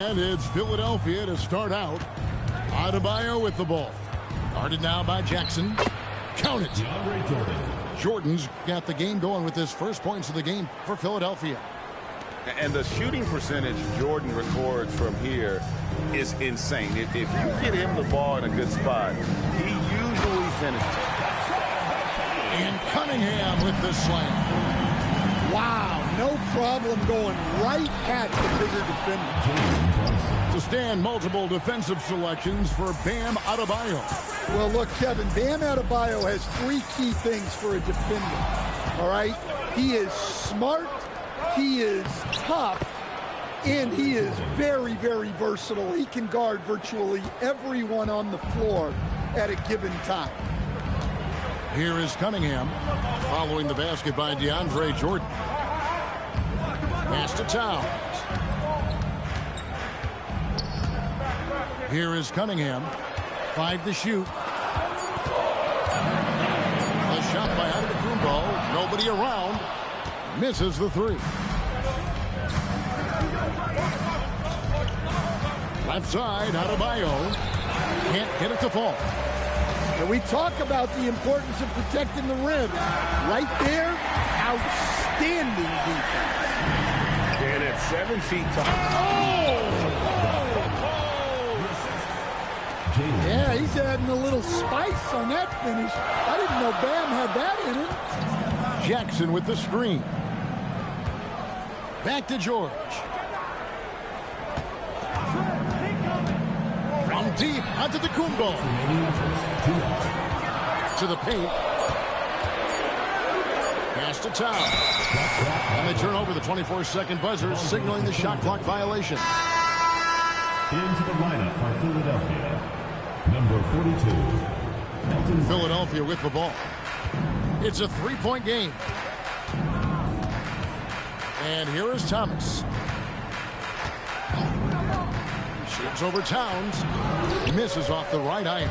And it's Philadelphia to start out. Adebayo with the ball. Guarded now by Jackson. Count it. Jordan's got the game going with his first points of the game for Philadelphia. And the shooting percentage Jordan records from here is insane. If you get him the ball in a good spot, he usually finishes. And Cunningham with the slam. Wow, no problem going right at the bigger defender. To stand multiple defensive selections for Bam Adebayo. Well, look, Kevin, Bam Adebayo has three key things for a defender. All right? He is smart, he is tough, and he is very, very versatile. He can guard virtually everyone on the floor at a given time. Here is Cunningham following the basket by DeAndre Jordan. Pass to Towns. Here is Cunningham. 5 to shoot. A shot by Antetokounmpo. Nobody around. Misses the three. Left side, Adebayo. Can't get it to fall. And we talk about the importance of protecting the rim. Right there, outstanding defense. And at 7 feet tall. Yeah, he's adding a little spice on that finish. I didn't know Bam had that in him. Jackson with the screen. Back to George. From deep, Antetokounmpo. To the paint. Pass to Towns. And they turn over the 24-second buzzer, signaling the shot clock violation. Into the lineup for Philadelphia, number 42. Philadelphia with the ball. It's a three-point game. And here is Thomas. Shoots over Towns. Misses off the right iron.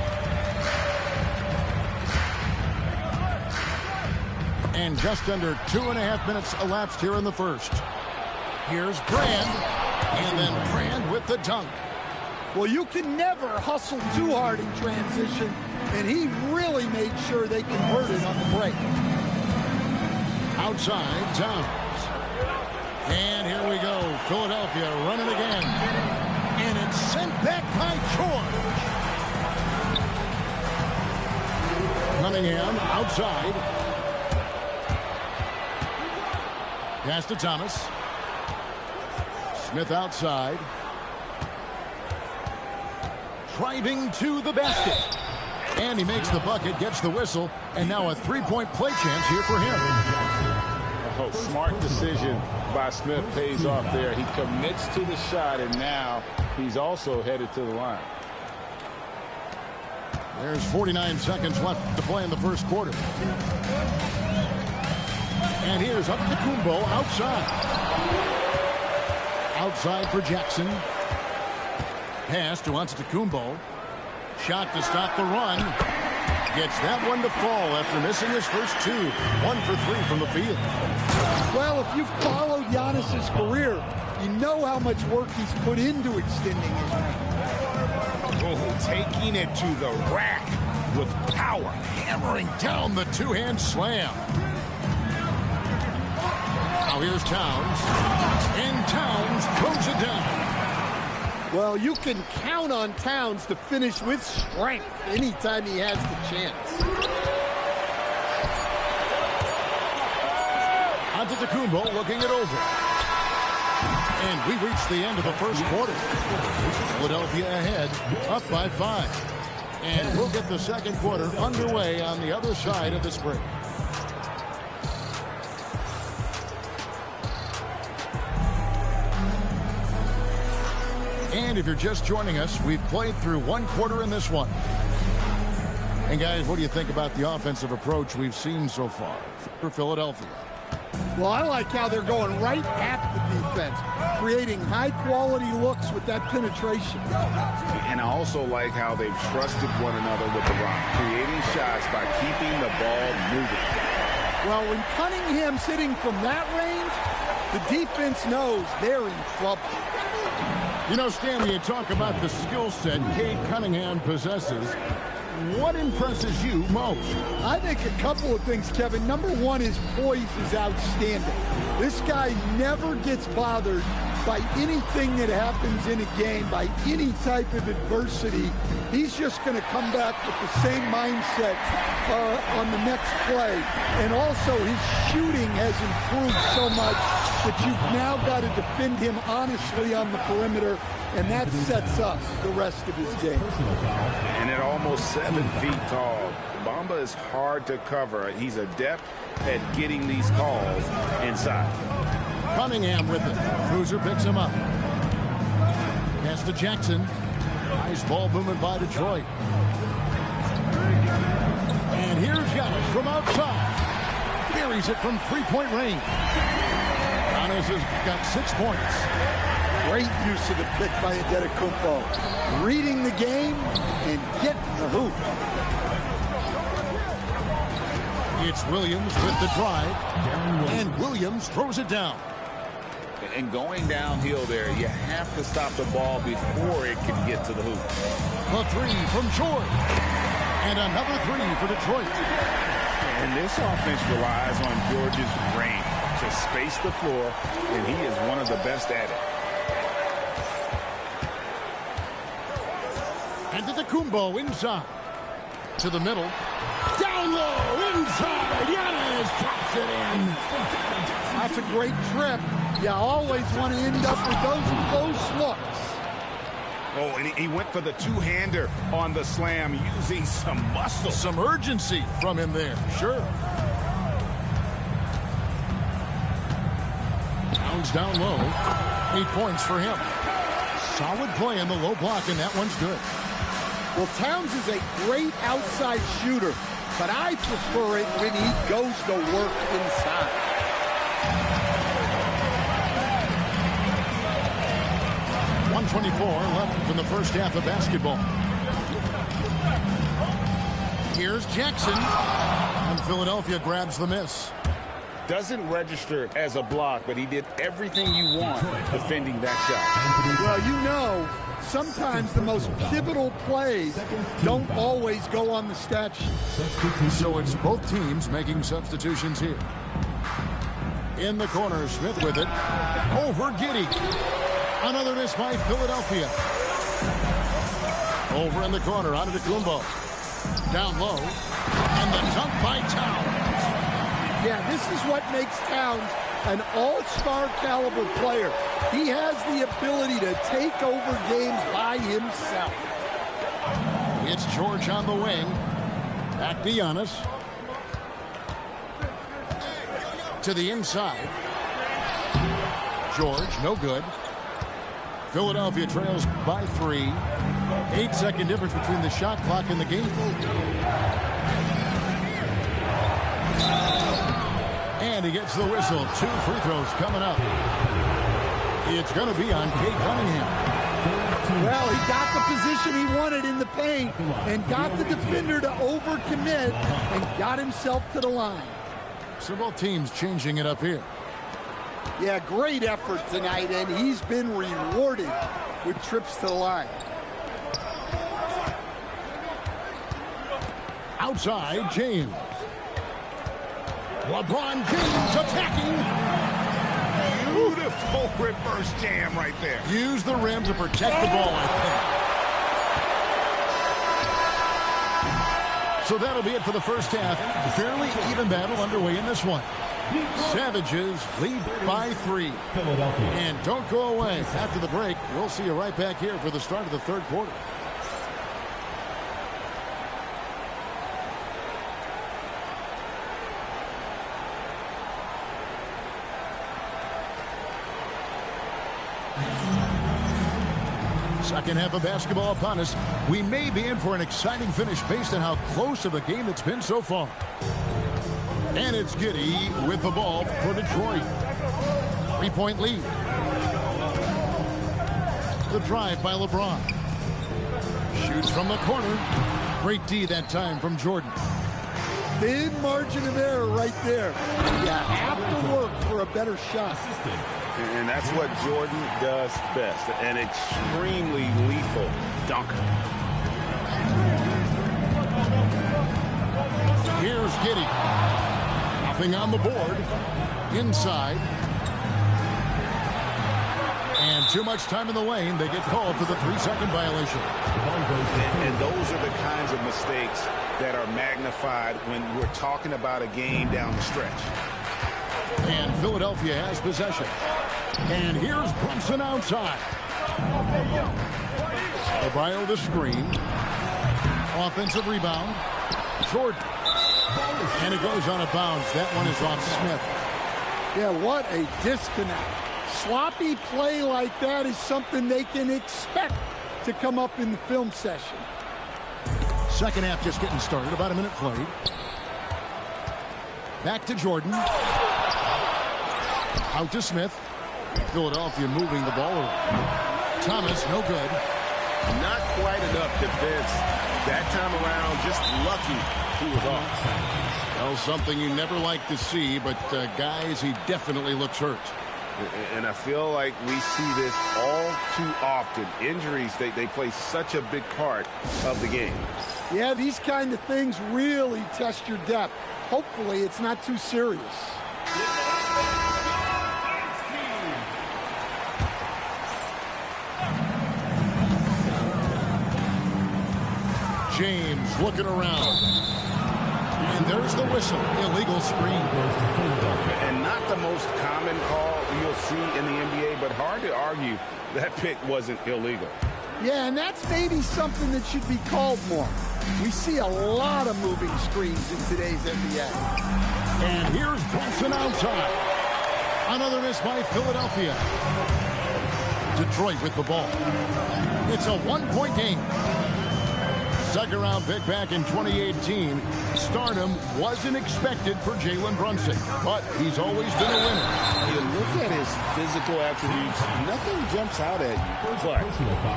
And just under 2.5 minutes elapsed here in the first. Here's Brand. And then Brand with the dunk. Well, you can never hustle too hard in transition, and he really made sure they converted on the break. Outside, Towns. And here we go. Philadelphia running again. And it's sent back by George. Cunningham outside. Pass to Thomas. Smith outside. Driving to the basket. And he makes the bucket, gets the whistle, and now a three-point play chance here for him. Oh, smart decision by Smith pays off there. He commits to the shot, and now he's also headed to the line. There's 49 seconds left to play in the first quarter. And here's Antetokounmpo outside. Outside for Jackson. Pass to Antetokounmpo. Shot to stop the run. Gets that one to fall after missing his first two. 1 for 3 from the field. Well, if you've followed Giannis's career, you know how much work he's put into extending his range. Oh, taking it to the rack with power. Hammering down the two-hand slam. Now here's Towns. And Towns throws it down. Well, you can count on Towns to finish with strength anytime he has the chance. Antetokounmpo looking it over. And we reach the end of the first quarter. Philadelphia ahead, up by 5. And we'll get the second quarter underway on the other side of this break. And if you're just joining us, we've played through one quarter in this one. And guys, what do you think about the offensive approach we've seen so far for Philadelphia? Well, I like how they're going right at the defense, creating high-quality looks with that penetration. And I also like how they've trusted one another with the rock, creating shots by keeping the ball moving. Well, when Cunningham's hitting from that range, the defense knows they're in trouble. You know, Stan, you talk about the skill set Cade Cunningham possesses. What impresses you most? I think a couple of things, Kevin. Number one, his poise is outstanding. This guy never gets bothered by anything that happens in a game, by any type of adversity. He's just going to come back with the same mindset on the next play. And also, his shooting has improved so much that you've now got to defend him honestly on the perimeter, and that sets up the rest of his game. And at almost 7 feet tall, Bamba is hard to cover. He's adept at getting these calls inside. Cunningham with it. Cruiser picks him up. Pass to Jackson. Nice ball movement by Detroit. And here's Giannis from outside. Buries it from three-point range. Giannis has got 6 points. Great use of the pick by Antetokounmpo. Reading the game and getting the hoop. It's Williams with the drive. And Williams throws it down. And going downhill there, you have to stop the ball before it can get to the hoop. A three from George. And another three for Detroit. And this offense relies on George's range to space the floor, and he is one of the best at it. Antetokounmpo inside. To the middle. Down low, inside. Giannis drops it in. That's a great trip. You always want to end up with those close looks. Oh, and he went for the two-hander on the slam, using some muscle. Some urgency from him there, sure. Towns down low. 8 points for him. Solid play in the low block, and that one's good. Well, Towns is a great outside shooter, but I prefer it when he goes to work inside. .24 left in the first half of basketball. Here's Jackson, and Philadelphia grabs the miss. Doesn't register as a block, but he did everything you want defending that shot. Well, you know, sometimes the most pivotal plays don't always go on the stat sheet. So it's both teams making substitutions here. In the corner, Smith with it. Over Giddey. Another miss by Philadelphia. Over in the corner, Antetokounmpo. Down low. And the dunk by Towns. Yeah, this is what makes Towns an all-star caliber player. He has the ability to take over games by himself. It's George on the wing. Back to Giannis. To the inside. George, no good. Philadelphia trails by 3. 8-second difference between the shot clock and the game. And he gets the whistle. 2 free throws coming up. It's going to be on Cade Cunningham. Well, he got the position he wanted in the paint and got the defender to overcommit and got himself to the line. So both teams changing it up here. Yeah, great effort tonight, and he's been rewarded with trips to the line. Outside, James. LeBron James attacking. Beautiful reverse jam right there. Use the rim to protect the ball, I think. So that'll be it for the first half. Fairly even battle underway in this one. Savages lead by 3. And don't go away. After the break, we'll see you right back here for the start of the third quarter. Second half of basketball upon us. We may be in for an exciting finish based on how close of a game it's been so far. And it's Giddey with the ball for Detroit. 3-point lead. The drive by LeBron. Shoots from the corner. Great D that time from Jordan. thin margin of error right there. You have to work for a better shot. And that's what Jordan does best, an extremely lethal dunker. Here's Giddey. Nothing on the board. Inside. And too much time in the lane. They get called for the 3-second violation. And those are the kinds of mistakes that are magnified when we're talking about a game down the stretch. And Philadelphia has possession. And here's Brunson outside. Adebayo the screen. Offensive rebound. Jordan. And it goes on a bounce. That one is off Smith. Yeah, what a disconnect. Sloppy play like that is something they can expect to come up in the film session. Second half just getting started. About a minute played. Back to Jordan. Out to Smith. Philadelphia moving the ball around. Thomas, no good. Not quite enough defense that time around. Just lucky he was off. Well, something you never like to see, but guys, he definitely looks hurt. And I feel like we see this all too often. Injuries, they play such a big part of the game. Yeah, these kind of things really test your depth. Hopefully, it's not too serious. James looking around. And there's the whistle. Illegal screen. And not the most common call you'll see in the NBA, but hard to argue that pick wasn't illegal. Yeah, and that's maybe something that should be called more. We see a lot of moving screens in today's NBA. And here's Brunson outside. Another miss by Philadelphia. Detroit with the ball. It's a one-point game. Second round pick back in 2018. Stardom wasn't expected for Jalen Brunson, but he's always been a winner. You look at his physical attributes, nothing jumps out at you. But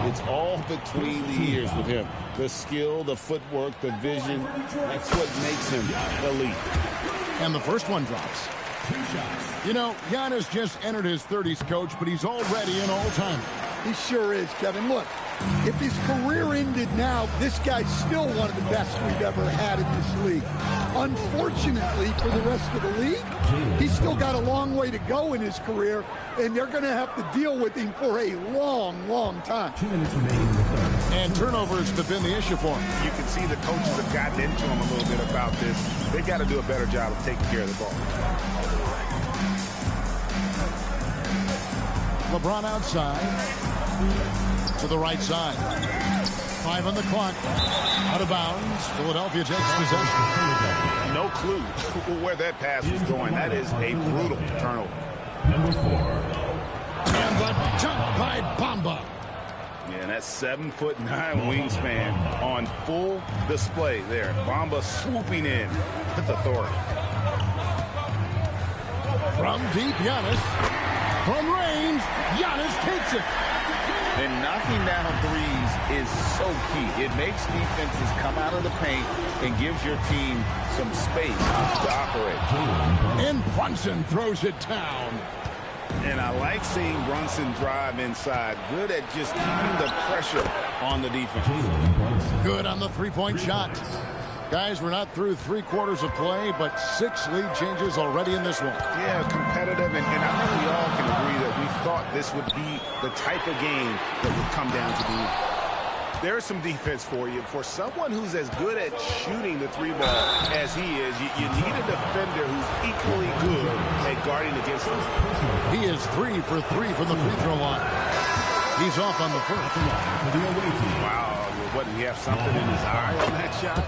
it's all between the ears with him. The skill, the footwork, the vision, that's what makes him elite. And the first one drops. You know, Giannis just entered his 30s, coach, but he's already an all-timer. He sure is, Kevin. Look, if his career ended now, this guy's still one of the best we've ever had in this league. Unfortunately for the rest of the league, he's still got a long way to go in his career, and they're going to have to deal with him for a long, long time. 2 minutes remaining in the third. And turnovers have been the issue for him. You can see the coaches have gotten into him a little bit about this. They've got to do a better job of taking care of the ball. LeBron outside. To the right side. 5 on the clock. Out of bounds. Philadelphia takes possession. No clue where that pass was going. That is a brutal turnover. Number 4. And the dunk by Bamba. Yeah, and that 7'9" wingspan on full display there. Bamba swooping in with authority. From deep, Giannis. From range, Giannis takes it. And knocking down threes is so key. It makes defenses come out of the paint and gives your team some space to operate. And Brunson throws it down. And I like seeing Brunson drive inside. Good at just keeping the pressure on the defense. Good on the three-point shot. Guys, we're not through 3 quarters of play, but 6 lead changes already in this one. Yeah, competitive, and I think we all can agree that we thought this would be the type of game that would come down to the end. There's some defense for you. For someone who's as good at shooting the 3-ball as he is, you need a defender who's equally good at guarding against him. He is 3 for 3 from the free throw line. He's off on the first. Wow. What, did he have something in his eye on that shot?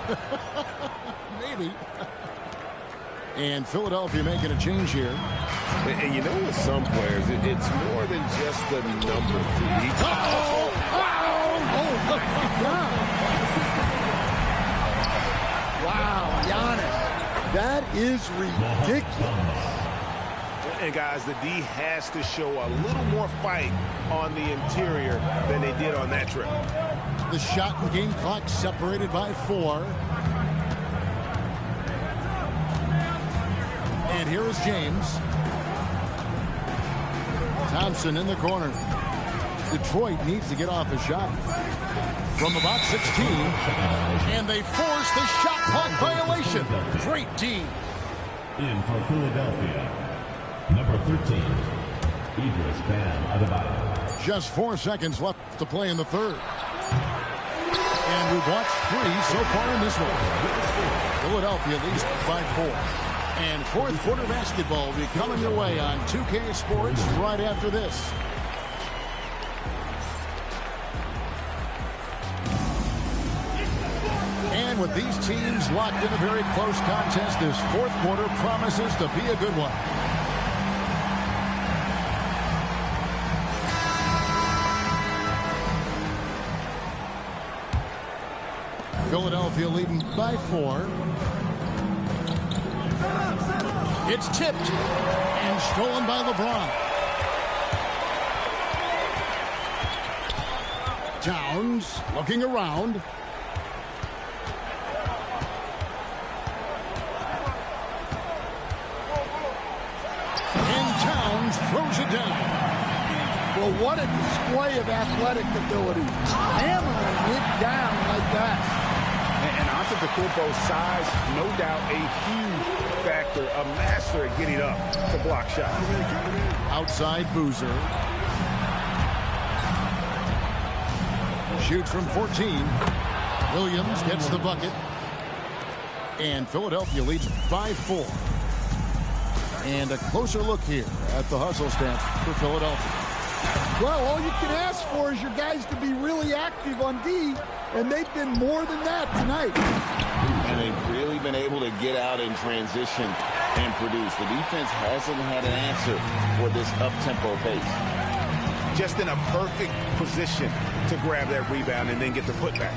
Maybe. And Philadelphia making a change here. And you know, with some players, it's more than just the number. Wow, Giannis. That is ridiculous. And guys, the D has to show a little more fight on the interior than they did on that trip. The shot and game clock separated by 4. And here is James. Thompson in the corner. Detroit needs to get off a shot from about 16. And they force the shot clock violation. Great D. In for Philadelphia, number 13, Idris Bam Adebayo. Just 4 seconds left to play in the third. And we've watched 3 so far in this one. Philadelphia leads by 4. And fourth quarter basketball will be coming your way on 2K Sports right after this. And with these teams locked in a very close contest, this fourth quarter promises to be a good one. Philadelphia leading by 4. It's tipped and stolen by LeBron. Towns looking around. And Towns throws it down. Well, what a display of athletic ability. Hammering it down like that. And Antetokounmpo's size, no doubt a huge factor, a master at getting up to block shots. Outside Boozer. Shoots from 14. Williams gets the bucket. And Philadelphia leads by 4. And a closer look here at the hustle stats for Philadelphia. Well, all you can ask for is your guys to be really active on D, and they've been more than that tonight. And they've really been able to get out in transition and produce. The defense hasn't had an answer for this up-tempo pace. Just in a perfect position to grab that rebound and then get the putback.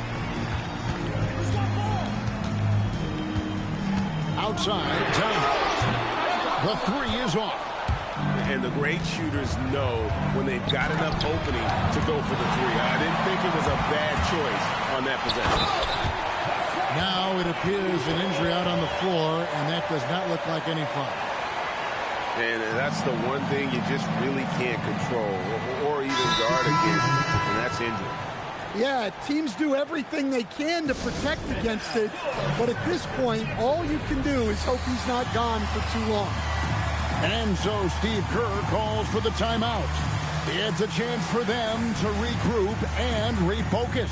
Outside, Towns. The 3 is off. And the great shooters know when they've got enough opening to go for the 3. I didn't think it was a bad choice on that possession. Now it appears an injury out on the floor, and that does not look like any fun. And that's the one thing you just really can't control or even guard against, and that's injury. Yeah, teams do everything they can to protect against it, but at this point, all you can do is hope he's not gone for too long. And so Steve Kerr calls for the timeout. It's a chance for them to regroup and refocus.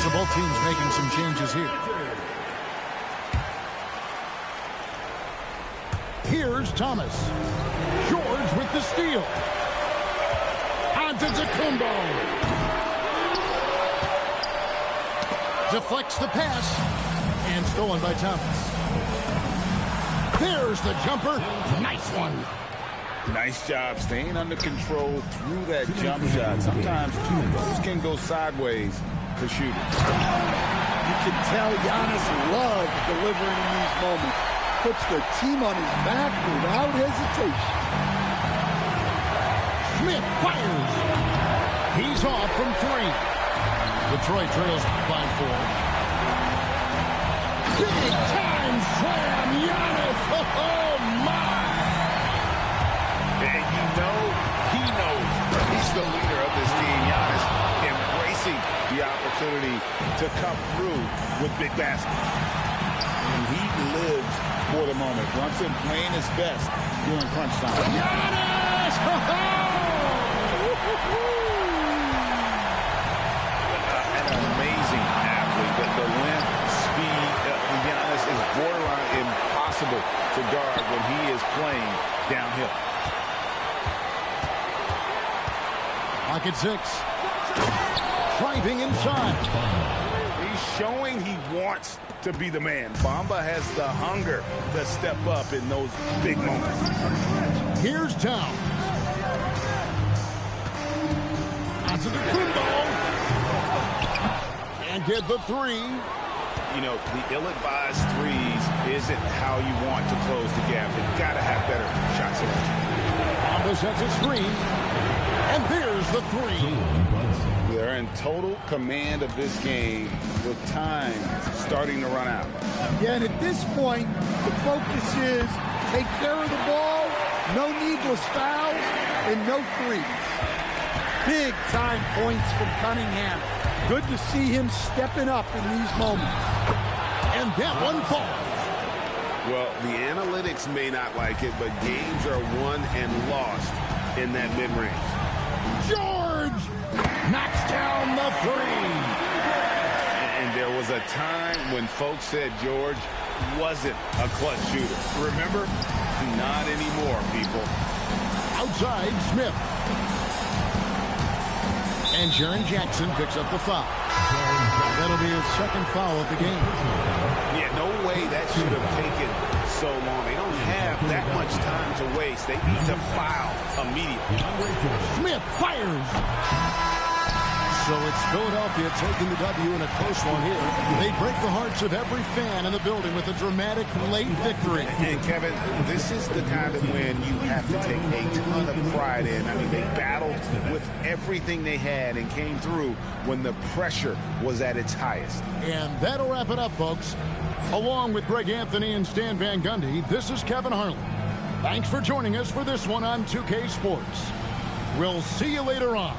So both teams making some changes here. Here's Thomas. George with the steal. Antetokounmpo. Deflects the pass. And stolen by Thomas. There's the jumper. Nice one. Nice job staying under control through that jump shot. Sometimes those can go sideways for shooters. You can tell Giannis loves delivering in these moments. Puts the team on his back without hesitation. Smith fires. He's off from 3. Detroit trails by 4. Big time slam, Giannis. Oh, my. And you know, he knows he's the leader of this team. Giannis embracing the opportunity to come through with big baskets. And he lives for the moment. Brunson playing his best during crunch time. Giannis! An amazing athlete. The length, speed, Giannis is borderline impossible to guard when he is playing downhill. Pocket 6. Driving inside. He's showing he wants to be the man. Bamba has the hunger to step up in those big moments. Here's Towns. Onto the window. And get the 3. You know, the ill-advised threes isn't how you want to close the gap. You've got to have better shot selection. Davis has a screen. And there's the three. They're in total command of this game with time starting to run out. Yeah, and at this point, the focus is take care of the ball, no needless fouls, and no threes. Big time points from Cunningham. Good to see him stepping up in these moments. And that one falls. Well, the analytics may not like it, but games are won and lost in that mid-range. George knocks down the three. And there was a time when folks said George wasn't a clutch shooter. Remember? Not anymore, people. Outside, Smith. And Jaren Jackson picks up the foul. That'll be his second foul of the game. Yeah, no way that should have taken so long. They don't have that much time to waste. They need to foul immediately. Smith fires. So it's Philadelphia taking the W in a close one here. They break the hearts of every fan in the building with a dramatic late victory. And Kevin, this is the kind of win you have to take a ton of pride in. I mean, they battled with everything they had and came through when the pressure was at its highest. And that'll wrap it up, folks. Along with Greg Anthony and Stan Van Gundy, this is Kevin Harlan. Thanks for joining us for this one on 2K Sports. We'll see you later on.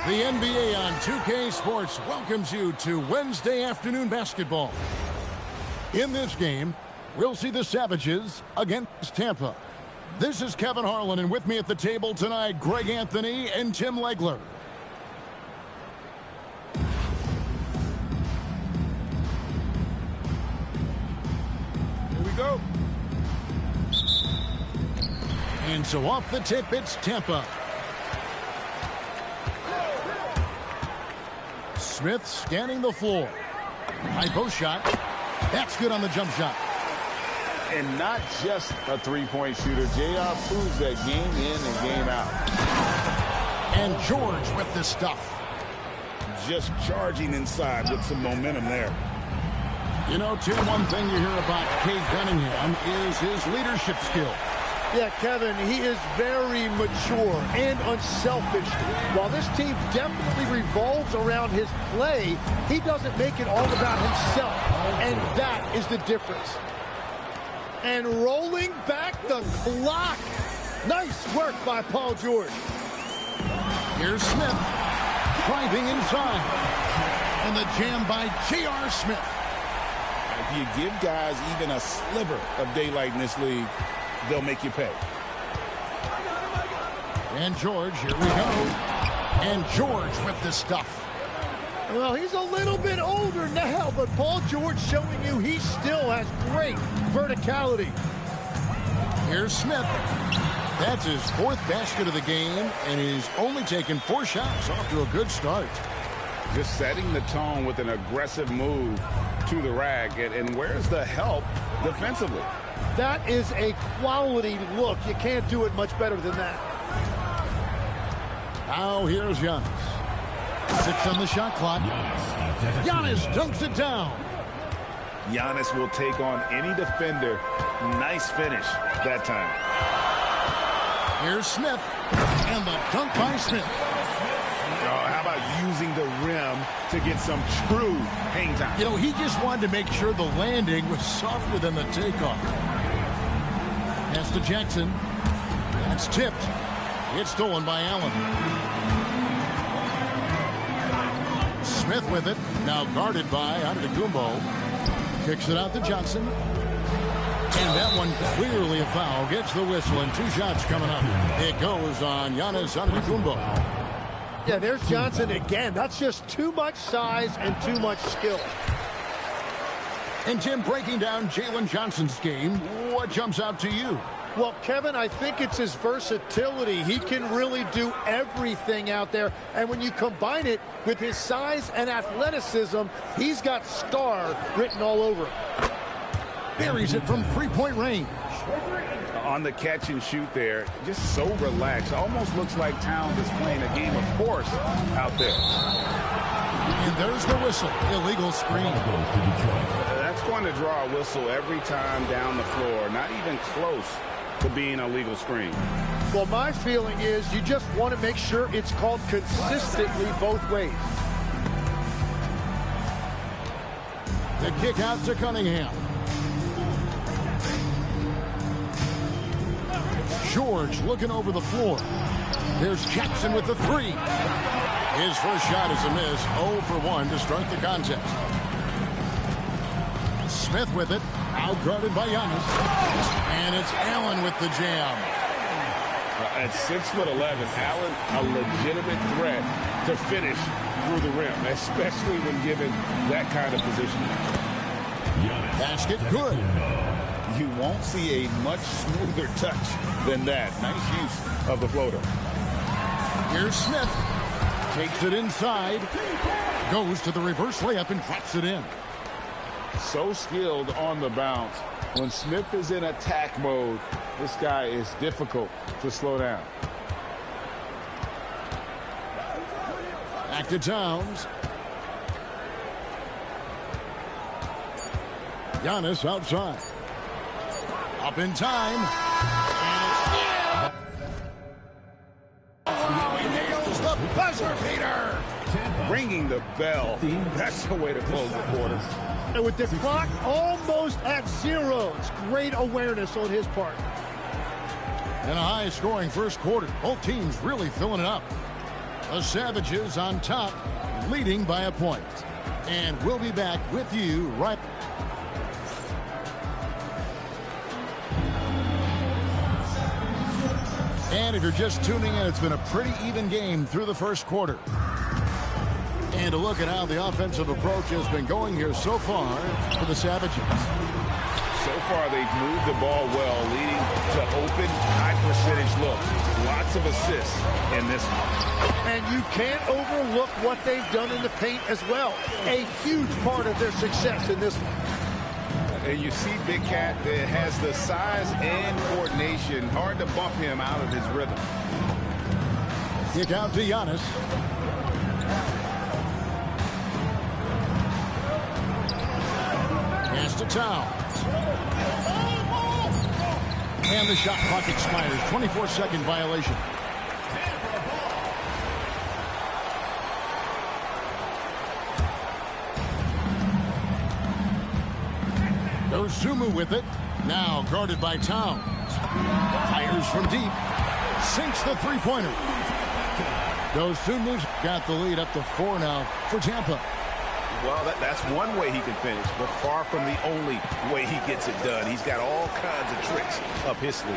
The NBA on 2K Sports welcomes you to Wednesday afternoon basketball. In this game, we'll see the Savages against Tampa. This is Kevin Harlan, and with me at the table tonight, Greg Anthony and Tim Legler. Here we go. And so off the tip, it's Tampa. Smith scanning the floor. High post shot. That's good on the jump shot. And not just a three-point shooter. JR proves that game in and game out. And George with the stuff. Just charging inside with some momentum there. You know, Tim, one thing you hear about Cade Cunningham is his leadership skill. Yeah, Kevin, he is very mature and unselfish. While this team definitely revolves around his play, he doesn't make it all about himself. And that is the difference. And rolling back the clock. Nice work by Paul George. Here's Smith driving inside. And the jam by J.R. Smith. If you give guys even a sliver of daylight in this league, they'll make you pay. And George, here we go. And George with the stuff. Well, he's a little bit older now, but Paul George showing you he still has great verticality. Here's Smith. That's his fourth basket of the game, and he's only taken 4 shots. Off to a good start. Just setting the tone with an aggressive move to the rack. And where's the help defensively? That is a quality look. You can't do it much better than that. Now here's Giannis. 6 on the shot clock. Giannis dunks it down. Giannis will take on any defender. Nice finish that time. Here's Smith. And the dunk by Smith. How about using the rim to get some true hang time? You know, he just wanted to make sure the landing was softer than the takeoff. Pass to Jackson. That's tipped. It's stolen by Allen. Smith with it. Now guarded by Antetokounmpo. Kicks it out to Johnson. And that one clearly a foul. Gets the whistle and 2 shots coming up. It goes on Giannis Antetokounmpo. Yeah, there's Johnson again. That's just too much size and too much skill. And Tim, breaking down Jalen Johnson's game, what jumps out to you? Well, Kevin, I think it's his versatility. He can really do everything out there. And when you combine it with his size and athleticism, he's got star written all over him. Buries it from 3-point range. On the catch and shoot there, just so relaxed. Almost looks like Towns is playing a game of horse out there. And there's the whistle. Illegal screen. That's going to draw a whistle every time down the floor. Not even close to being a legal screen. Well, my feeling is you just want to make sure it's called consistently both ways. The kick out to Cunningham. George looking over the floor. There's Jackson with the 3. His first shot is a miss. 0 for 1 to start the contest. Smith with it. Out guarded by Giannis. And it's Allen with the jam. At 6'11", Allen a legitimate threat to finish through the rim, especially when given that kind of position. Basket good. You won't see a much smoother touch than that. Nice use of the floater. Here's Smith. Takes it inside. Goes to the reverse layup and drops it in. So skilled on the bounce. When Smith is in attack mode, this guy is difficult to slow down. Back to Towns. Giannis outside. Up in time. And it's he nails the buzzer beater. Ringing the bell. That's the way to close the quarter. And with the clock almost at 0, it's great awareness on his part. In a high-scoring first quarter, both teams really filling it up. The Savages on top, leading by a point. And we'll be back with you right. And if you're just tuning in, it's been a pretty even game through the first quarter. And to look at how the offensive approach has been going here so far for the Savages. So far, they've moved the ball well, leading to open, high-percentage looks. Lots of assists in this one. And you can't overlook what they've done in the paint as well. A huge part of their success in this one. And you see Big Cat that has the size and coordination. Hard to bump him out of his rhythm. Kick out to Giannis. Pass to Towns. And the shot clock expires. 24-second violation. Sumu with it. Now guarded by Towns. Fires from deep. Sinks the three-pointer. Sumu's got the lead up to 4 now for Tampa. Well, that's one way he can finish, but far from the only way he gets it done. He's got all kinds of tricks up his sleeve.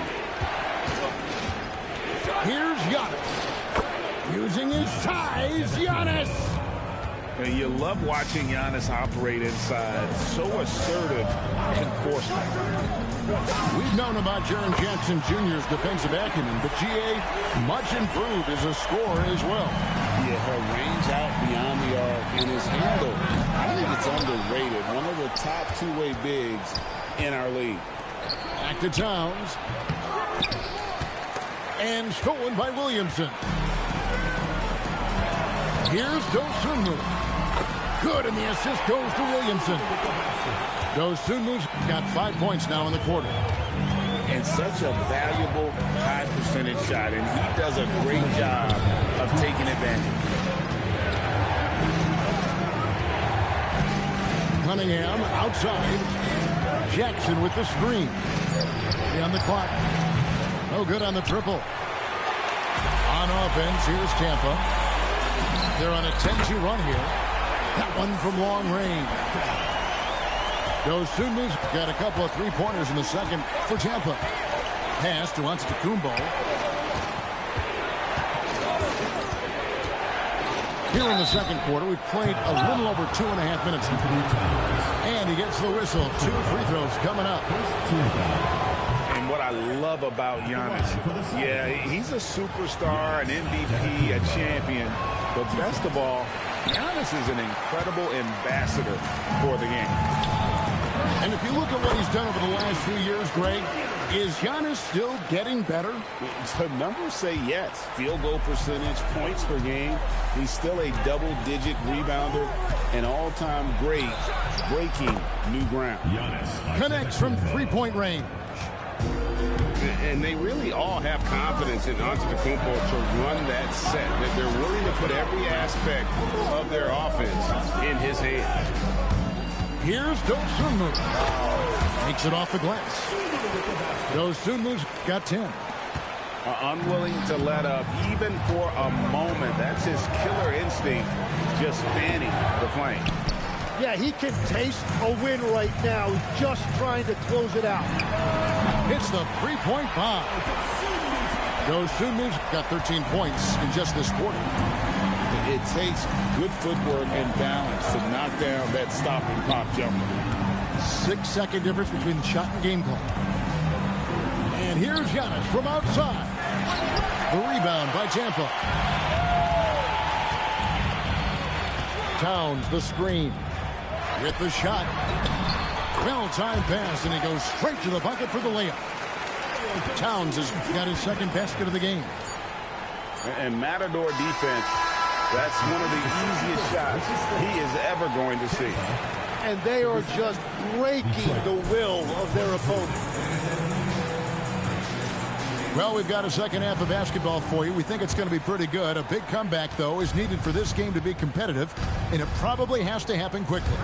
Here's Giannis. Using his size, Giannis. And you love watching Giannis operate inside. So assertive enforcement. We've known about Jaren Jackson Jr.'s defensive acumen, but GA much improved as a scorer as well. Yeah, her range out beyond the arc and his handle, I think it's underrated. One of the top two-way bigs in our league. Back to Towns. And stolen by Williamson. Here's Dosunmu. Good, and the assist goes to Williamson. Dosunmu's got 5 points now in the quarter. And such a valuable high percentage shot, and he does a great job of taking advantage. Cunningham outside. Jackson with the screen. On the clock. No good on the triple. On offense, here's Tampa. They're on a 10-2 run here. That one from long range. Dosunmu's got a couple of three-pointers in the second for Tampa. Pass to Antetokounmpo. Here in the second quarter, we've played a little over 2.5 minutes now. And he gets the whistle. 2 free throws coming up. And what I love about Giannis, yeah, he's a superstar, an MVP, a champion. But best of all, Giannis is an incredible ambassador for the game. And if you look at what he's done over the last few years, Greg, is Giannis still getting better? The numbers say yes. Field goal percentage, points per game. He's still a double-digit rebounder, an all-time great, breaking new ground. Connects from three-point range. And they really all have confidence in Antetokounmpo to run that set. That they're willing to put every aspect of their offense in his hands. Here's Dosunmu. Takes it off the glass. Dosunmu's got 10. Unwilling to let up even for a moment. That's his killer instinct, just fanning the flame. Yeah, he can taste a win right now. He's just trying to close it out. It's the three-point bomb. Dosunmu's got 13 points in just this quarter. It takes good footwork and balance to knock down that stop and pop jumper. 6-second difference between the shot and game clock. And here's Giannis from outside. The rebound by Tampa. Towns the screen. With the shot. Well-timed pass, and he goes straight to the bucket for the layup. Towns has got his second basket of the game. And Matador defense, that's one of the easiest shots he is ever going to see. And they are just breaking the will of their opponent. Well, we've got a second half of basketball for you. We think it's going to be pretty good. A big comeback, though, is needed for this game to be competitive, and it probably has to happen quickly.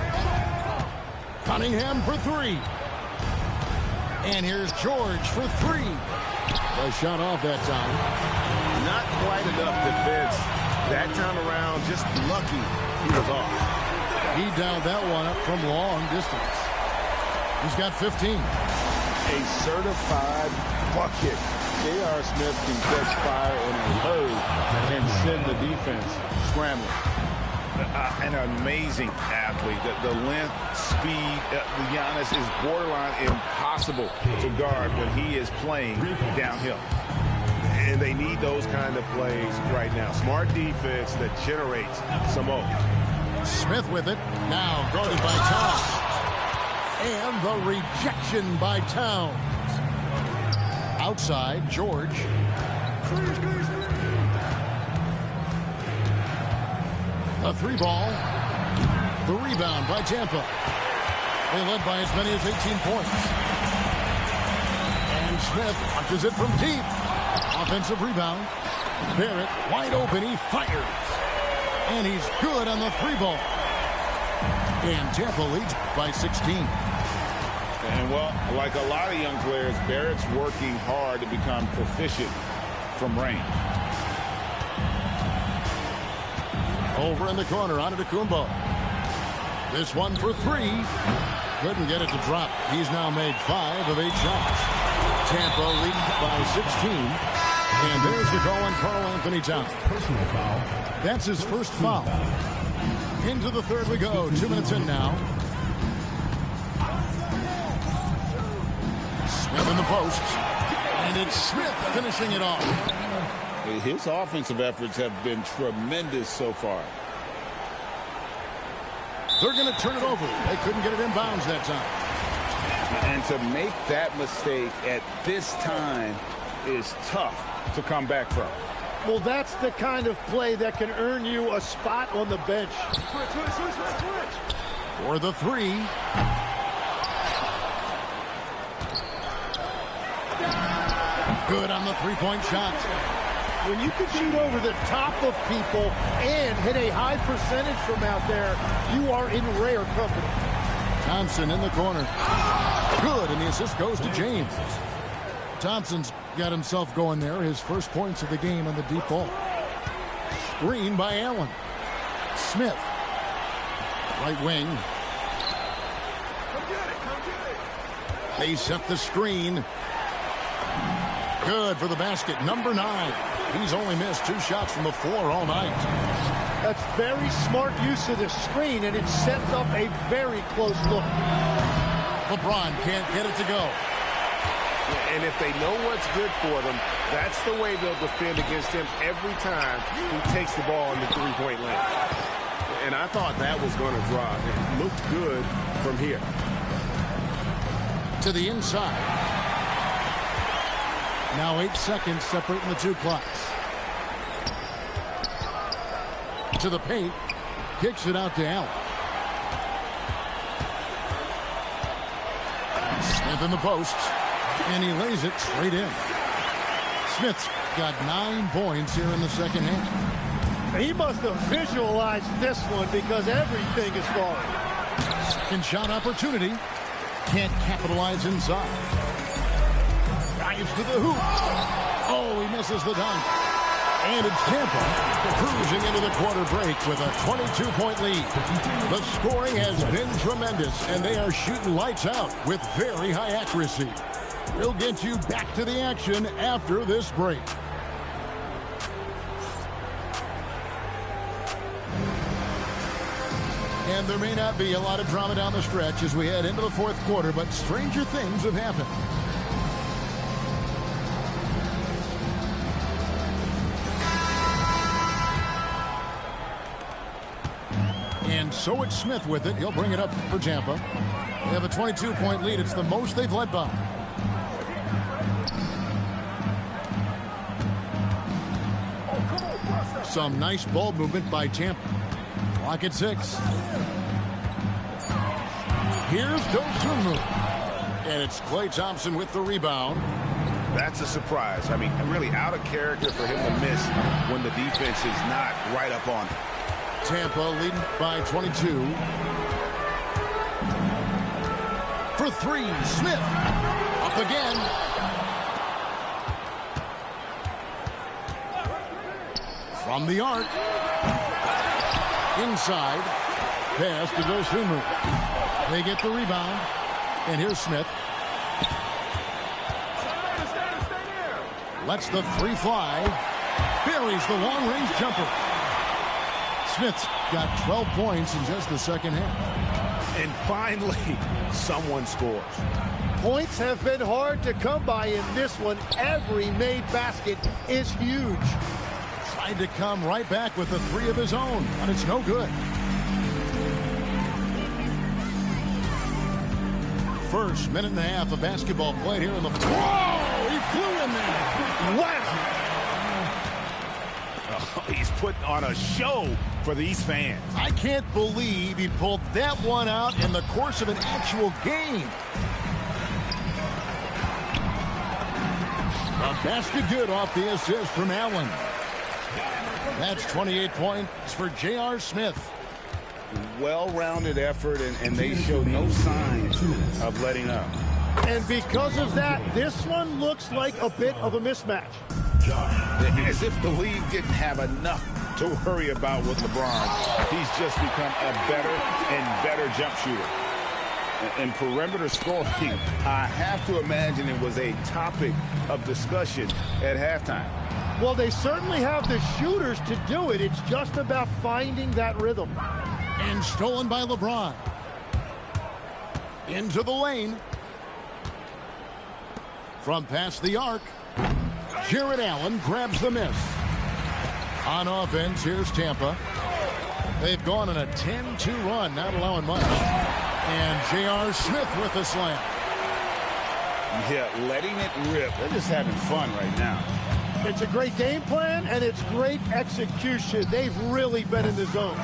Cunningham for three. And here's George for three. A shot off that time. Not quite enough defense that time around. Just lucky he was off. He dialed that one up from long distance. He's got 15. A certified bucket. J.R. Smith can catch fire in a hurry and send the defense scrambling. An amazing athlete. The length, speed, Giannis is borderline impossible to guard when he is playing downhill. And they need those kind of plays right now. Smart defense that generates some open. Smith with it. Now guarded by Towns. And the rejection by Towns. Outside, George. A three ball. The rebound by Tampa. They led by as many as 18 points. And Smith punches it from deep. Offensive rebound. Barrett wide open. He fires. And he's good on the three ball. And Tampa leads by 16. And, well, like a lot of young players, Barrett's working hard to become proficient from range. Over in the corner, Antetokounmpo. This one for three. Couldn't get it to drop. He's now made 5 of 8 shots. Tampa leads by 16. And there's the call on Karl-Anthony Towns. Personal foul. That's his first foul. Into the third we go. 2 minutes in now. Smith in the post. And it's Smith finishing it off. His offensive efforts have been tremendous so far. They're going to turn it over. They couldn't get it in bounds that time. And to make that mistake at this time is tough to come back from. Well, that's the kind of play that can earn you a spot on the bench. For the three. Good on the three-point shot. When you can shoot over the top of people and hit a high percentage from out there, you are in rare company. Thompson in the corner. Good, and the assist goes to James. Thompson's got himself going there. His first points of the game on the deep ball. Screen by Allen. Smith. Right wing. They set the screen. Good for the basket. Number 9. He's only missed 2 shots from the floor all night. That's very smart use of the screen, and it sets up a very close look. LeBron can't get it to go. And if they know what's good for them, that's the way they'll defend against him every time he takes the ball in the three-point lane. And I thought that was going to drop. It looked good from here. To the inside. Now 8 seconds separating the 2 clocks. To the paint. Kicks it out to Allen. Smith in the post. And he lays it straight in. Smith's got 9 points here in the second half. He must have visualized this one because everything is falling. Second shot opportunity. Can't capitalize inside. Drives to the hoop. Oh, he misses the dunk. And it's Tampa cruising into the quarter break with a 22-point lead. The scoring has been tremendous, and they are shooting lights out with very high accuracy. We'll get you back to the action after this break. And there may not be a lot of drama down the stretch as we head into the fourth quarter, but stranger things have happened. And so it's Smith with it. He'll bring it up for Tampa. They have a 22-point lead. It's the most they've led by. Some nice ball movement by Tampa. Clock at 6. Here's Dosunmu. And it's Klay Thompson with the rebound. That's a surprise. I mean, really out of character for him to miss when the defense is not right up on him. Tampa leading by 22. For 3, Smith. Up again. From the arc. Inside. Pass to Dosunmu. They get the rebound. And here's Smith. Lets the 3 fly. Buries the long-range jumper. Smith's got 12 points in just the second half. And finally, someone scores. Points have been hard to come by in this one. Every made basket is huge. Tried to come right back with the 3 of his own, but it's no good. First minute and a half of basketball played here in the... Whoa! He flew in there! Wow! Oh, he's putting on a show for these fans. I can't believe he pulled that one out in the course of an actual game. A basket good off the assist from Allen. That's 28 points for J.R. Smith. Well-rounded effort, and they show no signs of letting up. And because of that, this one looks like a bit of a mismatch. As if the league didn't have enough to worry about with LeBron. He's just become a better and better jump shooter. And perimeter scoring, I have to imagine it was a topic of discussion at halftime. Well, they certainly have the shooters to do it. It's just about finding that rhythm. And stolen by LeBron. Into the lane. From past the arc. Jared Allen grabs the miss. On offense, here's Tampa. They've gone on a 10-2 run, not allowing much. And J.R. Smith with the slam. Yeah, letting it rip. They're just having fun right now. It's a great game plan, and it's great execution. They've really been in the zone.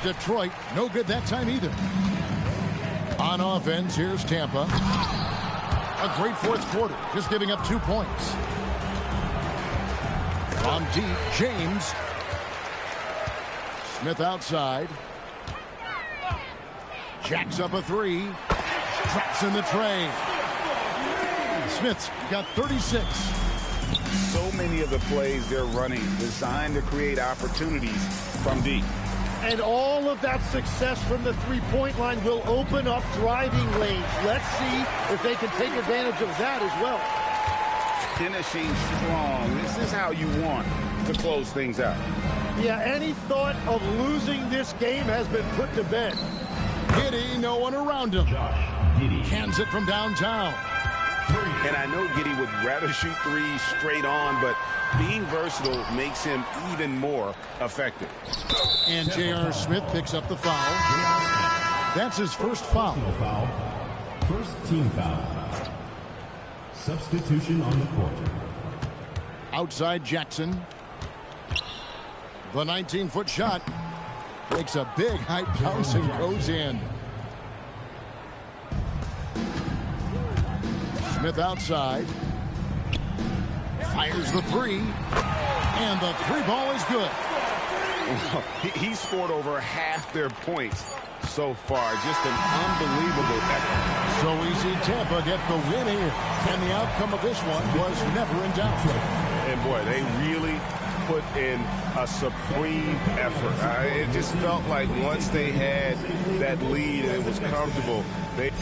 Detroit, no good that time either. On offense, here's Tampa. A great fourth quarter, just giving up 2 points. On deep, James. Smith outside. Jacks up a three. Traps in the tray. Smith's got 36. So many of the plays they're running designed to create opportunities from deep. And all of that success from the three-point line will open up driving lanes. Let's see if they can take advantage of that as well. Finishing strong. This is how you want to close things out. Yeah, any thought of losing this game has been put to bed. Giddey, no one around him. Cans it from downtown. And I know Giddey would rather shoot threes straight on, but being versatile makes him even more effective. And J.R. Smith picks up the foul. That's his first foul. First team foul. Substitution on the court. Outside Jackson. The 19-foot shot takes a big high bounce and goes in. Smith outside. Fires the three. And the three ball is good. He scored over half their points so far. Just an unbelievable effort. So easy, Tampa get the win here. And the outcome of this one was never in doubt. And boy, they really put in a supreme effort. It just felt like once they had that lead and it was comfortable, they...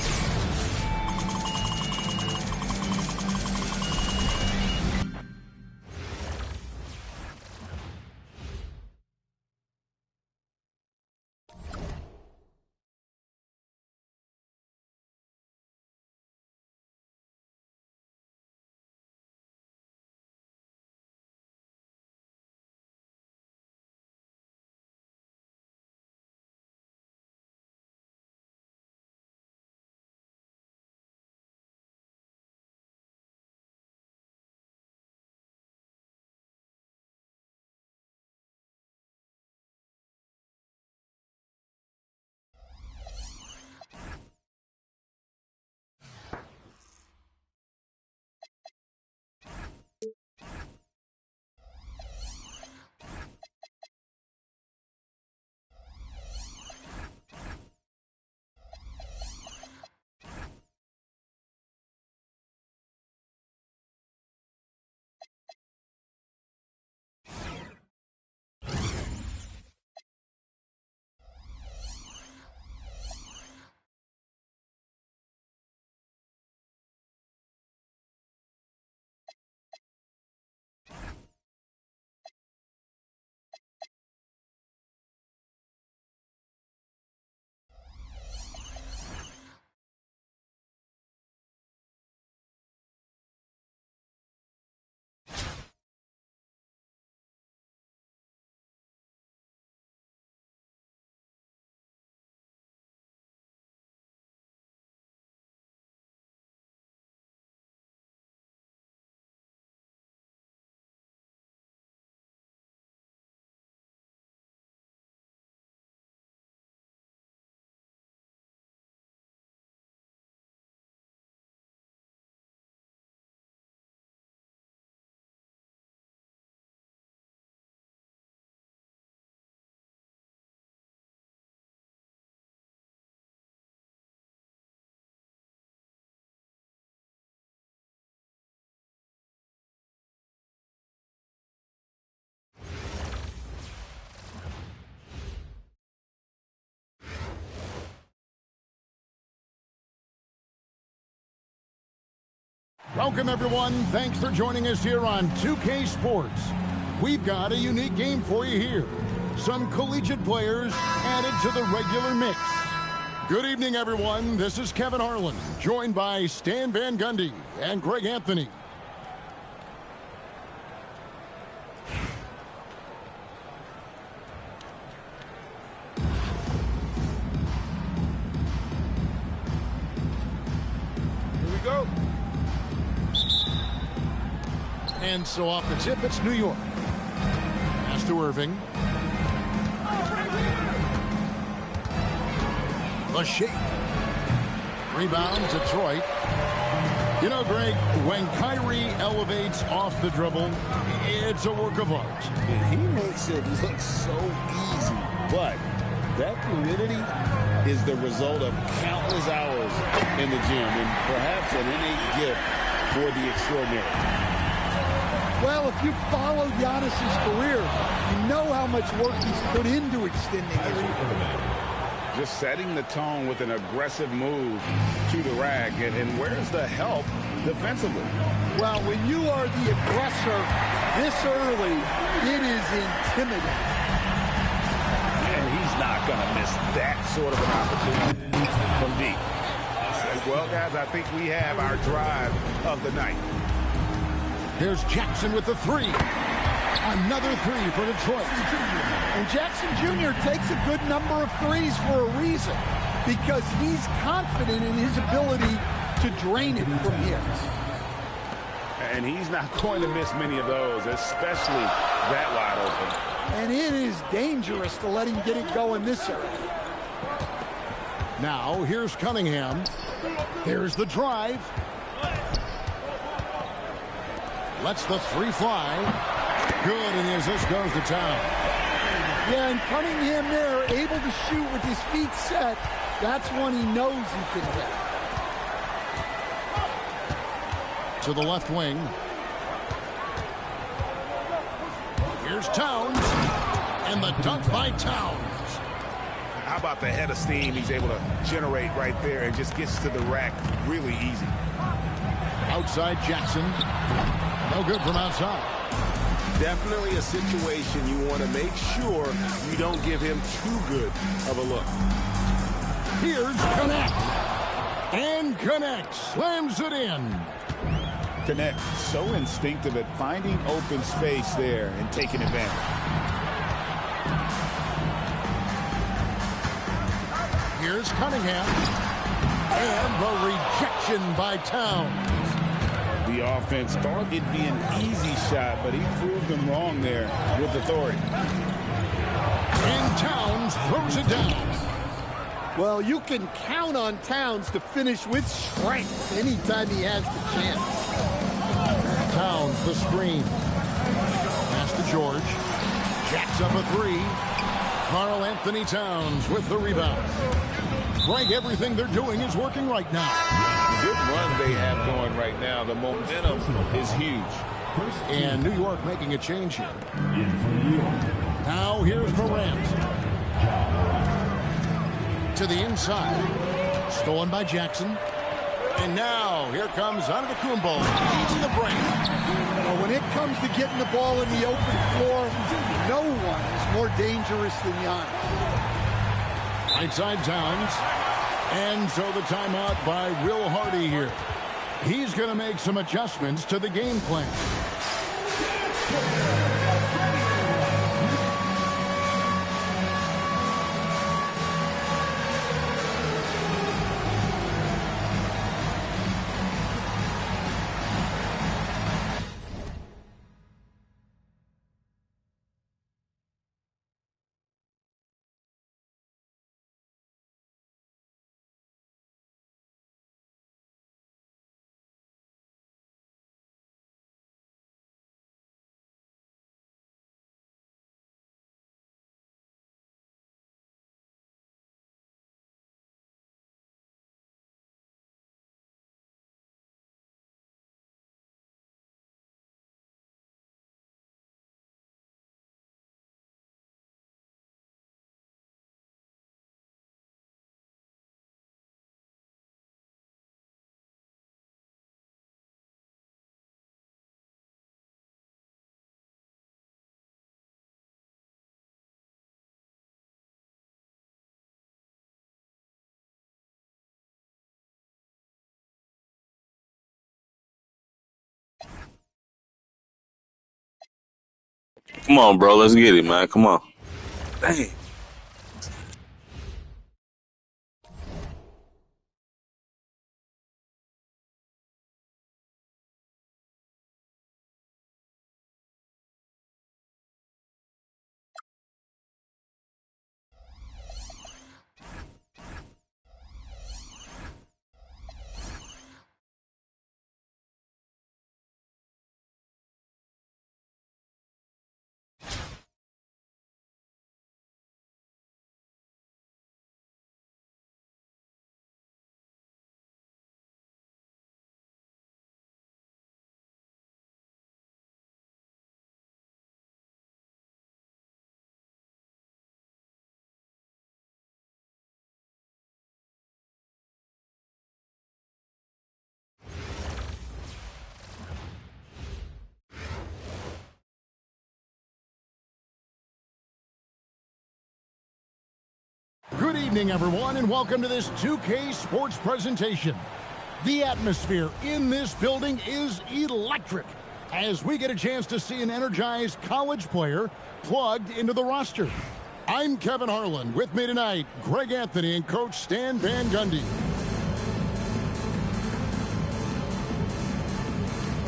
Welcome, everyone. Thanks for joining us here on 2K Sports. We've got a unique game for you here. Some collegiate players added to the regular mix. Good evening, everyone. This is Kevin Harlan, joined by Stan Van Gundy and Greg Anthony. And so off the tip, it's New York. Pass to Irving. The shake. Rebound, Detroit. You know, Greg, when Kyrie elevates off the dribble, it's a work of art. He makes it look so easy, but that fluidity is the result of countless hours in the gym and perhaps an innate gift for the extraordinary. Well, if you followed Giannis's career, you know how much work he's put into extending it. Just setting the tone with an aggressive move to the rack. And where's the help defensively? Well, when you are the aggressor this early, it is intimidating. And he's not going to miss that sort of an opportunity from deep. Well, guys, I think we have our drive of the night. Here's Jackson with the three. Another three for Detroit. And Jackson Jr. takes a good number of threes for a reason, because he's confident in his ability to drain it from here. And he's not going to miss many of those, especially that wide open. And it is dangerous to let him get it going this early. Now, here's Cunningham. Here's the drive. Lets the three fly. Good, and as this goes to town. Yeah, and Cunningham there, able to shoot with his feet set. That's one he knows he can hit. To the left wing. Here's Towns. And the dunk by Towns. How about the head of steam he's able to generate right there and just gets to the rack really easy. Outside Jackson. No good from outside. Definitely a situation you want to make sure you don't give him too good of a look. Here's Connect. And Connect slams it in. Connect, so instinctive at finding open space there and taking advantage. Here's Cunningham. And the rejection by Towns. The offense thought it'd be an easy shot, but he proved them wrong there with authority. And Towns throws it down. Well, you can count on Towns to finish with strength anytime he has the chance. Towns, the screen. Pass to George. Jacks up a three. Karl Anthony Towns with the rebound. Greg, everything they're doing is working right now. Good run they have going right now. The momentum is huge. And New York making a change here. Now here's Morant. To the inside. Stolen by Jackson. And now here comes Antetokounmpo. Eating the break. Well, when it comes to getting the ball in the open floor, no one is more dangerous than Giannis. Right side Towns. And so the timeout by Will Hardy here. He's going to make some adjustments to the game plan. Come on, bro. Let's get it, man. Come on. Dang. Good evening, everyone, and welcome to this 2K Sports presentation. The atmosphere in this building is electric as we get a chance to see an energized college player plugged into the roster. I'm Kevin Harlan. With me tonight, Greg Anthony and Coach Stan Van Gundy.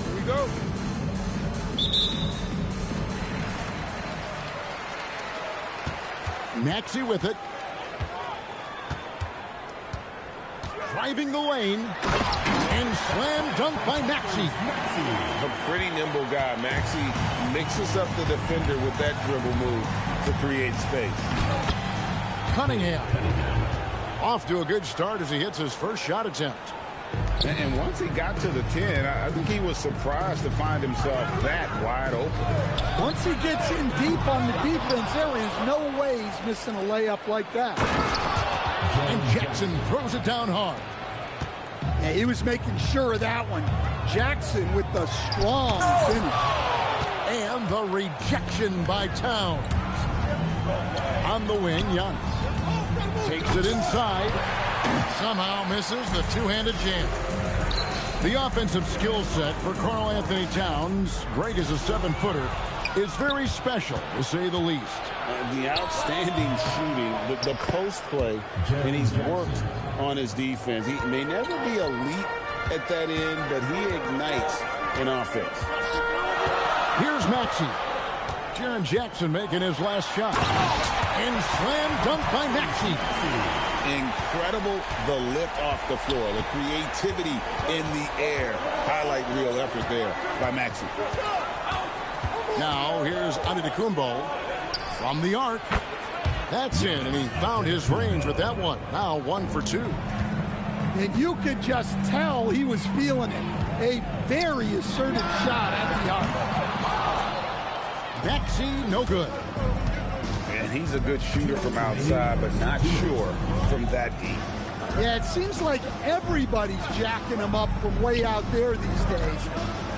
Here we go. Maxey with it. Driving the lane. And slam dunk by Maxey. A pretty nimble guy. Maxey mixes up the defender with that dribble move to create space. Cunningham. Off to a good start as he hits his first shot attempt. And once he got to the 10, I think he was surprised to find himself that wide open. Once he gets in deep on the defense, there is no way he's missing a layup like that. And Jackson throws it down hard. Yeah, he was making sure of that one. Jackson with the strong finish. And the rejection by Towns. On the wing, Giannis takes it inside. Somehow misses the two-handed jam. The offensive skill set for Karl Anthony Towns, Greg is a 7-footer, is very special, to say the least. The outstanding shooting, the post play, and he's worked on his defense. He may never be elite at that end, but he ignites in offense. Here's Maxey. Jaren Jackson making his last shot. And slam dunk by Maxey. Incredible the lift off the floor, the creativity in the air. Highlight real effort there by Maxey. Now here's Antetokounmpo from the arc. That's in, and he found his range with that one. Now 1 for 2. And you could just tell he was feeling it. A very assertive shot at the arc. Maxey, no good. And he's a good shooter from outside, but not sure from that deep. Yeah, it seems like everybody's jacking him up from way out there these days.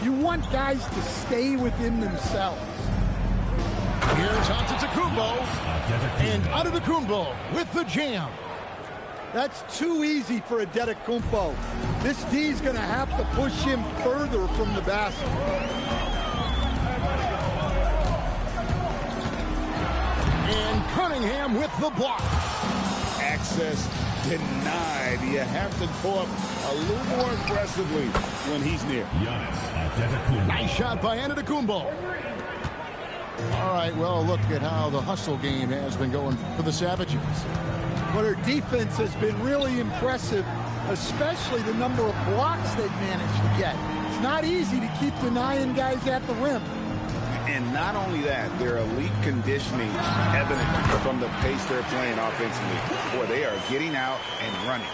You want guys to stay within themselves. Here's Antetokounmpo. And Antetokounmpo with the jam. That's too easy for Antetokounmpo. This D's going to have to push him further from the basket. And Cunningham with the block. Access denied. You have to go up a little more aggressively when he's near. Nice shot by Antetokounmpo. All right, well, look at how the hustle game has been going for the Savages. But their defense has been really impressive, especially the number of blocks they've managed to get. It's not easy to keep denying guys at the rim. And not only that, their elite conditioning evident from the pace they're playing offensively. Boy, they are getting out and running.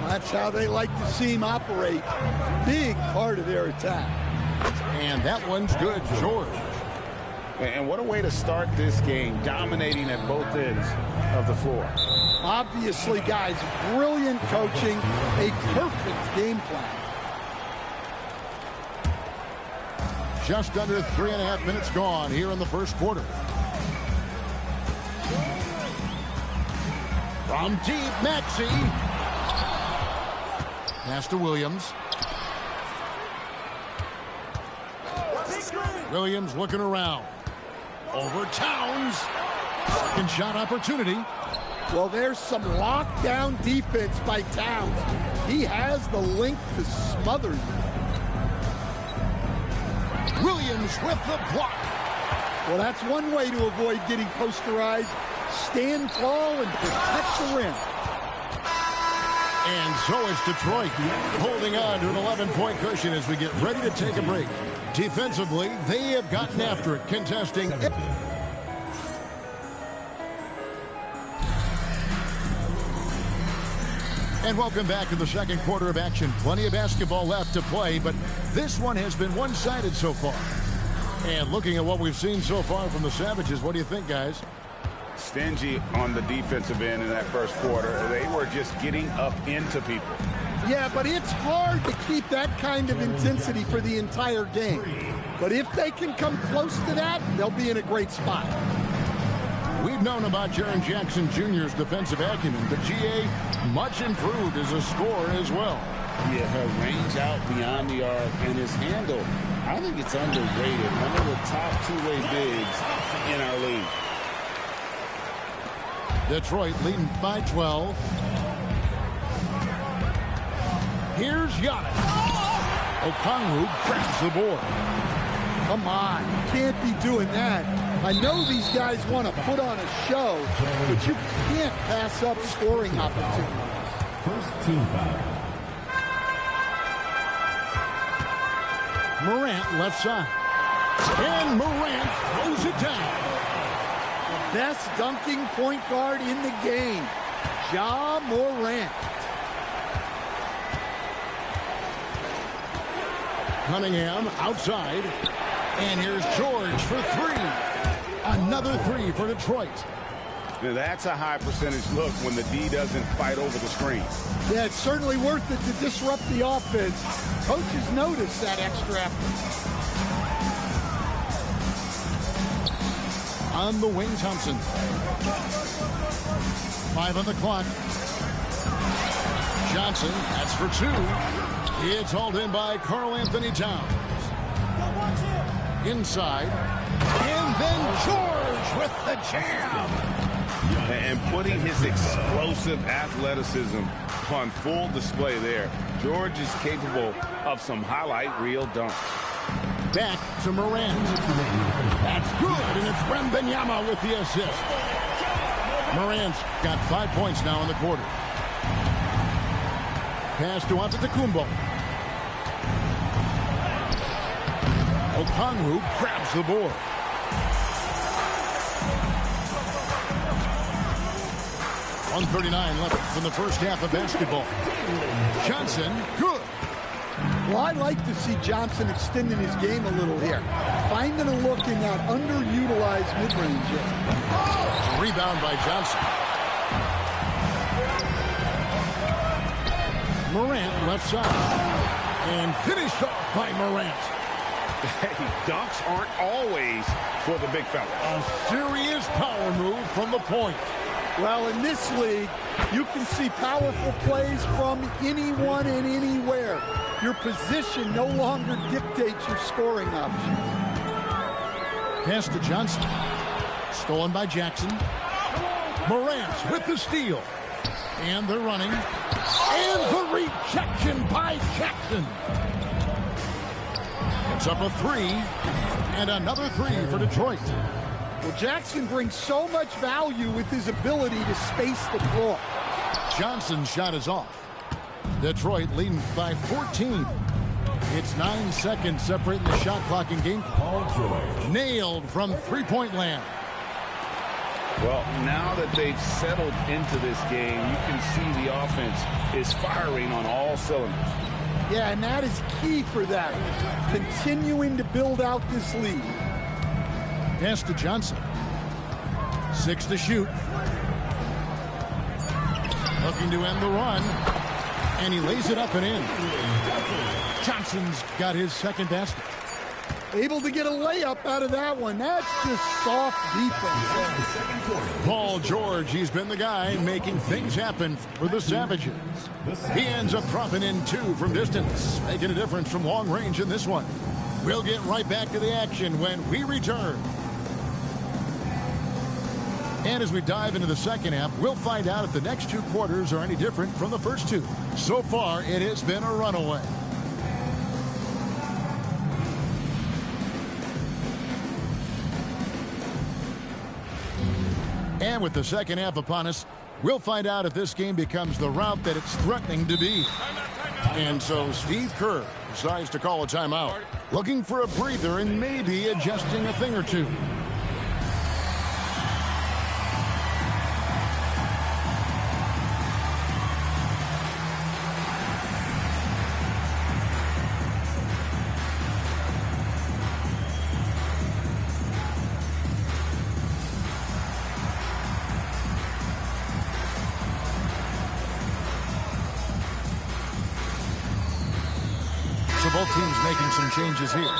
That's how they like to see him operate. Big part of their attack. And that one's good, George. And what a way to start this game, dominating at both ends of the floor. Obviously, guys, brilliant coaching, a perfect game plan. Just under 3.5 minutes gone here in the first quarter. From deep, Maxey. Pass to Williams. Williams looking around. Over Towns. Second shot opportunity. Well, there's some lockdown defense by Towns. He has the length to smother you. Williams with the block. Well, that's one way to avoid getting posterized. Stand tall and protect the rim. And so is Detroit holding on to an 11-point cushion as we get ready to take a break. Defensively, they have gotten after it, contesting. And welcome back to the second quarter of action. Plenty of basketball left to play, but this one has been one-sided so far. And looking at what we've seen so far from the Savages, what do you think, guys? Stingy on the defensive end in that first quarter. They were just getting up into people. Yeah, but it's hard to keep that kind of intensity for the entire game. But if they can come close to that, they'll be in a great spot. We We've known about Jaren Jackson Jr.'s defensive acumen, but GA much improved as a scorer as well. Yeah, her range out beyond the arc and his handle, I think it's underrated. One of the top two-way bigs in our league. Detroit leading by 12. Here's Giannis. Okongwu grabs the board. Come on, you can't be doing that. I know these guys want to put on a show, but you can't pass up scoring opportunities. First team foul. Morant left side. And Morant throws it down. The best dunking point guard in the game, Ja Morant. Cunningham outside. And here's George for three. Another three for Detroit. Now that's a high percentage look when the D doesn't fight over the screen. Yeah, it's certainly worth it to disrupt the offense. Coaches notice that extra effort. On the wing, Thompson. 5 on the clock. Johnson, that's for 2. It's hauled in by Karl Anthony Towns. Inside. And then George with the jam. And putting his explosive athleticism on full display there. George is capable of some highlight reel dunks. Back to Morant. That's good, and it's Wembanyama with the assist. Morant's got 5 points now in the quarter. Pass to Antetokounmpo. Okongwu grabs the board. .139 left from the first half of basketball. Johnson, good. Well, I like to see Johnson extending his game a little here. Finding a look in that underutilized mid-range. Rebound by Johnson. Morant left side. And finished off by Morant. Hey, dunks aren't always for the big fella. A serious power move from the point. Well, in this league, you can see powerful plays from anyone and anywhere. Your position no longer dictates your scoring options. Pass to Johnson. Stolen by Jackson. Morant with the steal. And they're running. And the rejection by Jackson. It's up a 3. And another 3 for Detroit. Well, Jackson brings so much value with his ability to space the floor. Johnson's shot is off. Detroit leading by 14. It's 9 seconds separating the shot clock and game clock. Nailed from three-point land. Well, now that they've settled into this game, you can see the offense is firing on all cylinders. Yeah, and that is key for them. Continuing to build out this lead. Pass to Johnson. 6 to shoot. Looking to end the run. And he lays it up and in. Johnson's got his second basket. Able to get a layup out of that one. That's just soft defense. Paul George, he's been the guy making things happen for the Savages. He ends up dropping in 2 from distance, making a difference from long range in this one. We'll get right back to the action when we return. And as we dive into the second half, we'll find out if the next 2 quarters are any different from the first 2. So far, it has been a runaway. And with the second half upon us, we'll find out if this game becomes the route that it's threatening to be. And so Steve Kerr decides to call a timeout, looking for a breather and maybe adjusting a thing or two. So both teams making some changes here.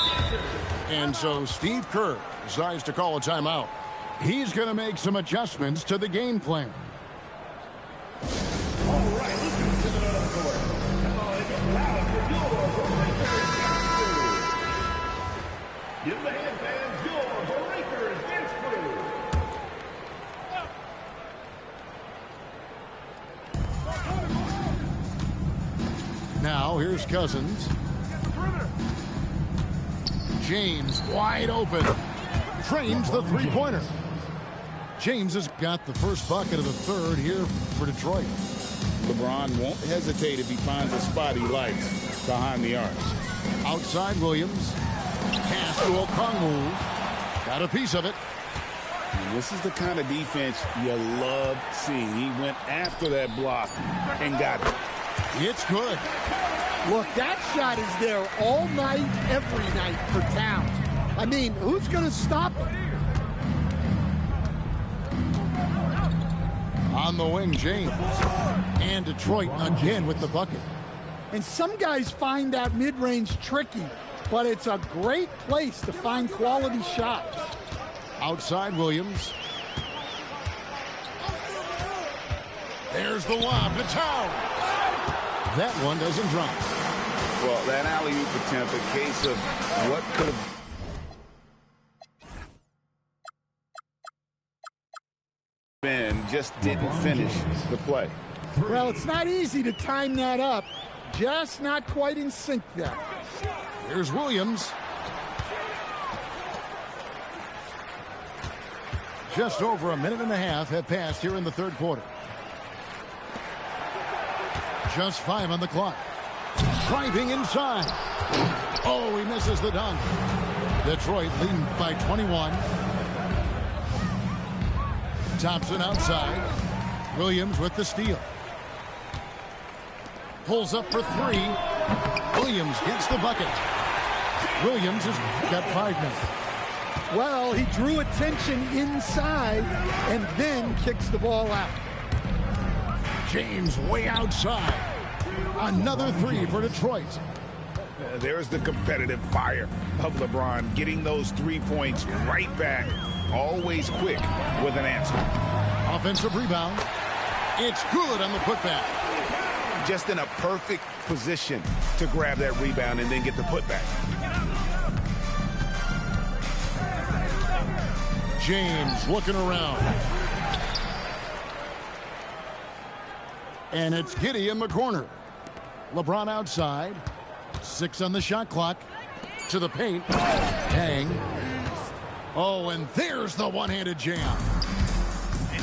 And so Steve Kerr decides to call a timeout. He's going to make some adjustments to the game plan. All right, let's get to the middle of the court. Come on, it's loud for your breakers. Give the hand fans your breakers dance crew. Now here's Cousins. James wide open. Trains the three-pointer. James has got the first bucket of the third here for Detroit. LeBron won't hesitate if he finds a spot he likes behind the arc. Outside Williams. Pass to Okongwu. Got a piece of it. And this is the kind of defense you love seeing. He went after that block and got it. It's good. Look, that shot is there all night, every night for Towns. I mean, who's going to stop him? On the wing, James. And Detroit again with the bucket. And some guys find that mid-range tricky, but it's a great place to find quality shots. Outside Williams. There's the lob to Towns. That one doesn't drop. Well, that alley-oop attempt, a case of what could have been, just didn't finish the play. Well, it's not easy to time that up. Just not quite in sync there. Here's Williams. Just over a minute and a half have passed here in the third quarter. Just 5 on the clock. Driving inside. Oh, he misses the dunk. Detroit leading by 21. Thompson outside. Williams with the steal. Pulls up for 3. Williams gets the bucket. Williams has got 5 minutes. Well, he drew attention inside and then kicks the ball out. James way outside. Another 3 for Detroit. There's the competitive fire of LeBron, getting those 3 points right back, always quick with an answer. Offensive rebound. It's good on the putback. Just in a perfect position to grab that rebound and then get the putback. James looking around. And it's Giddey in the corner. LeBron outside. 6 on the shot clock. To the paint. Hang. Oh, and there's the one-handed jam.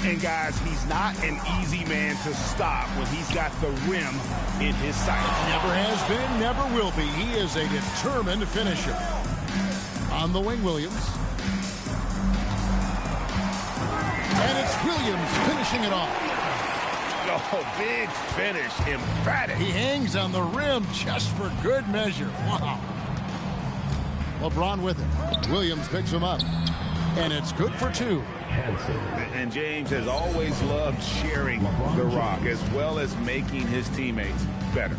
And guys, he's not an easy man to stop when he's got the rim in his sight. Never has been, never will be. He is a determined finisher. On the wing, Williams. And it's Williams finishing it off. Oh, big finish, emphatic. He hangs on the rim just for good measure. Wow. LeBron with it. Williams picks him up. And it's good for 2. And James has always loved sharing the rock as well as making his teammates better.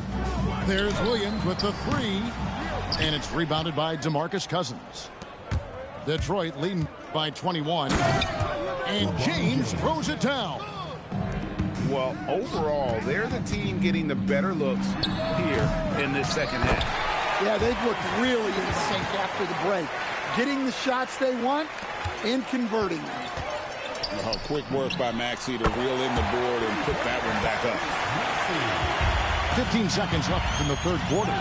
There's Williams with the 3. And it's rebounded by DeMarcus Cousins. Detroit leading by 21. And James throws it down. Well, overall, they're the team getting the better looks here in this second half. Yeah, they've looked really in sync after the break. Getting the shots they want and converting them. Oh, quick work by Maxey to reel in the board and put that one back up. 15 seconds left in the third quarter.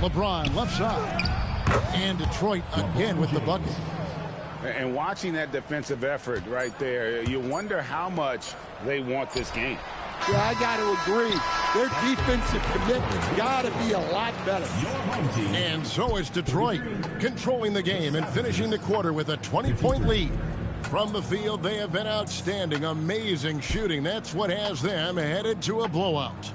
LeBron left side. And Detroit again with the bucket. And watching that defensive effort right there, you wonder how much they want this game. Yeah, I got to agree. Their defensive commitment's got to be a lot better. And so is Detroit, controlling the game and finishing the quarter with a 20-point lead. From the field, they have been outstanding, amazing shooting. That's what has them headed to a blowout.